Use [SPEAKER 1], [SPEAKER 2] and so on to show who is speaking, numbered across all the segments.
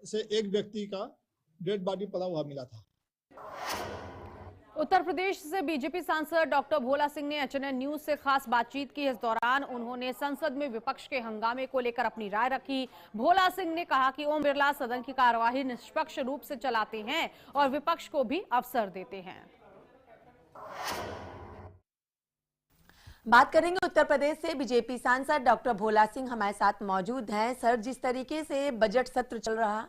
[SPEAKER 1] से एक व्यक्ति का डेड बॉडी पड़ा हुआ मिला था।
[SPEAKER 2] उत्तर प्रदेश से बीजेपी सांसद डॉक्टर भोला सिंह ने एचएनएन न्यूज से खास बातचीत की। इस दौरान उन्होंने संसद में विपक्ष के हंगामे को लेकर अपनी राय रखी। भोला सिंह ने कहा कि ओम बिरला सदन की कार्यवाही निष्पक्ष रूप से चलाते हैं और विपक्ष को भी अवसर देते हैं।
[SPEAKER 3] बात करेंगे उत्तर प्रदेश से। बीजेपी सांसद डॉक्टर भोला सिंह हमारे साथ मौजूद हैं। सर, जिस तरीके से बजट सत्र चल रहा,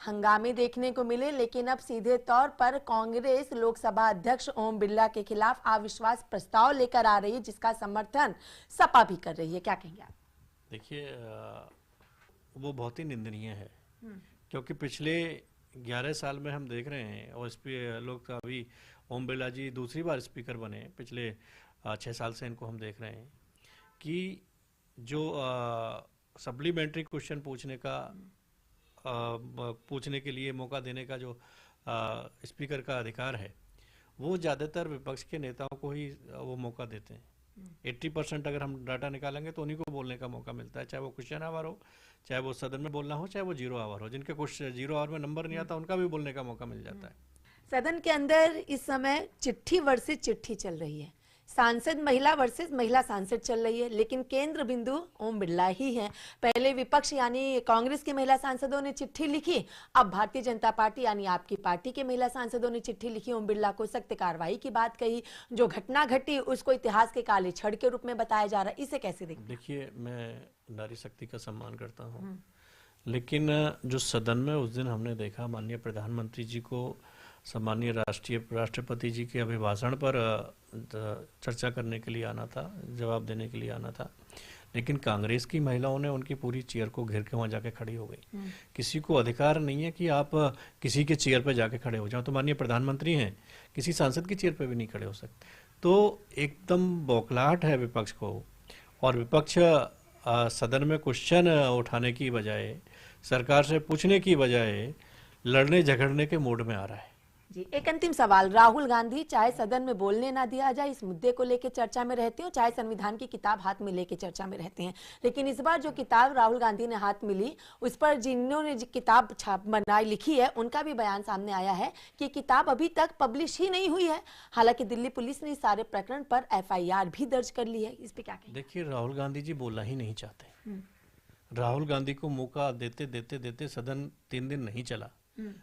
[SPEAKER 3] हंगामे देखने को मिले, लेकिन अब सीधे तौर पर कांग्रेस लोकसभा अध्यक्ष ओम बिरला के खिलाफ अविश्वास प्रस्ताव लेकर आ रही है, जिसका समर्थन सपा भी कर रही है। क्या कहेंगे आप?
[SPEAKER 4] देखिए, वो बहुत ही निंदनीय है, क्योंकि पिछले 11 साल में हम देख रहे हैं, और लोग अभी ओम बिरला जी दूसरी बार स्पीकर बने, पिछले 6 साल से इनको हम देख रहे हैं कि जो सप्लीमेंट्री क्वेश्चन पूछने के लिए मौका देने का जो स्पीकर का अधिकार है, वो ज़्यादातर विपक्ष के नेताओं को ही वो मौका देते हैं। 80% अगर हम डाटा निकालेंगे तो उन्हीं को बोलने का मौका मिलता है, चाहे वो क्वेश्चन आवर हो, चाहे वो सदन में बोलना हो, चाहे वो 0 आवर हो। जिनके कुछ 0 आवर में नंबर नहीं आता, उनका भी बोलने का मौका मिल जाता है।
[SPEAKER 3] सदन के अंदर इस समय चिट्ठी वर्सेस चिट्ठी चल रही है, सांसद महिला वर्सेस महिला सांसद चल रही है, लेकिन केंद्र बिंदु ओम बिरला ही है। पहले विपक्ष यानी कांग्रेस की महिला सांसदों ने चिट्ठी लिखी, अब भारतीय जनता पार्टी यानी आपकी पार्टी के महिला सांसदों ने चिट्ठी लिखी, ओम बिरला को सख्त कार्रवाई की बात कही। जो घटना घटी उसको इतिहास के काले छड़ के रूप में बताया जा रहा है, इसे कैसे देखते?
[SPEAKER 4] देखिए, मैं नारी शक्ति का सम्मान करता हूँ, लेकिन जो सदन में उस दिन हमने देखा, माननीय प्रधानमंत्री जी को सम्मानीय राष्ट्रपति जी के अभिभाषण पर चर्चा करने के लिए आना था, जवाब देने के लिए आना था, लेकिन कांग्रेस की महिलाओं ने उनकी पूरी चेयर को घेर के वहां जाके खड़ी हो गई। किसी को अधिकार नहीं है कि आप किसी के चेयर पर जाके खड़े हो जाओ। तो माननीय प्रधानमंत्री हैं, किसी सांसद की चेयर पर भी नहीं खड़े हो सकते। तो एकदम बौखलाहट है विपक्ष को, और विपक्ष सदन में क्वेश्चन उठाने की बजाय, सरकार से पूछने की बजाय लड़ने झगड़ने के मूड में आ रहा है।
[SPEAKER 3] जी, एक अंतिम सवाल। राहुल गांधी चाहे सदन में बोलने ना दिया जाए, इस मुद्दे को लेकर चर्चा में रहते हो, चाहे संविधान की किताब हाथ में लेके चर्चा में रहते हैं, लेकिन इस बार जो किताब राहुल गांधी ने हाथ में ली, उस पर जिन्होंने किताब बनाई लिखी है, उनका भी बयान सामने आया है कि किताब अभी तक पब्लिश ही नहीं हुई है। हालांकि दिल्ली पुलिस ने इस सारे प्रकरण पर FIR भी दर्ज कर ली है। इस पे क्या कहें?
[SPEAKER 4] देखिए, राहुल गांधी जी बोलना ही नहीं चाहते। राहुल गांधी को मौका देते देते देते सदन 3 दिन नहीं चला।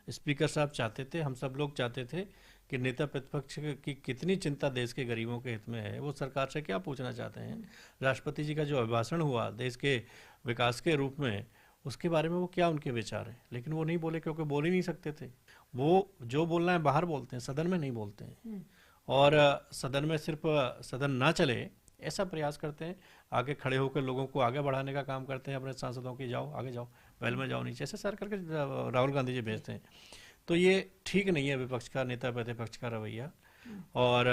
[SPEAKER 4] स्पीकर साहब चाहते थे, हम सब लोग चाहते थे कि नेता प्रतिपक्ष की कितनी चिंता देश के गरीबों के हित में है, वो सरकार से क्या पूछना चाहते हैं। राष्ट्रपति जी का जो अभिभाषण हुआ देश के विकास के रूप में, उसके बारे में वो क्या उनके विचार हैं, लेकिन वो नहीं बोले, क्योंकि बोल ही नहीं सकते थे। वो जो बोलना है बाहर बोलते हैं, सदन में नहीं बोलते हैं। और सदन में सिर्फ सदन ना चले ऐसा प्रयास करते हैं, आगे खड़े होकर लोगों को आगे बढ़ाने का काम करते हैं, अपने सांसदों की जाओ आगे जाओ, पहल में जाओ नीचे, ऐसे सर करके राहुल गांधी जी भेजते हैं। तो ये ठीक नहीं है विपक्ष का, नेता प्रतिपक्ष का रवैया। और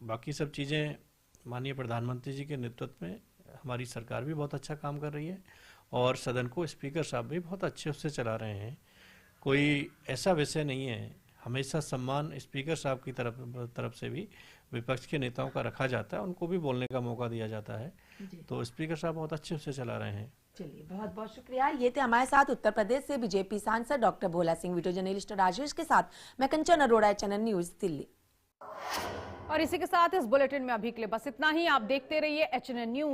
[SPEAKER 4] बाकी सब चीज़ें माननीय प्रधानमंत्री जी के नेतृत्व में हमारी सरकार भी बहुत अच्छा काम कर रही है, और सदन को स्पीकर साहब भी बहुत अच्छे से चला रहे हैं। कोई ऐसा विषय नहीं है, हमेशा सम्मान स्पीकर साहब की तरफ से भी विपक्ष के नेताओं का रखा जाता है, उनको भी बोलने का मौका दिया जाता है। तो स्पीकर साहब बहुत अच्छे से चला रहे हैं।
[SPEAKER 3] चलिए, बहुत बहुत शुक्रिया। ये थे हमारे साथ उत्तर प्रदेश से बीजेपी सांसद doctor Bhola Singh. Video journalist Rajesh के साथ मैं कंचन अरोड़ा, एचएनएन न्यूज, दिल्ली।
[SPEAKER 2] और इसी के साथ इस बुलेटिन में अभी के लिए बस इतना ही। आप देखते रहिए एचएनएन न्यूज।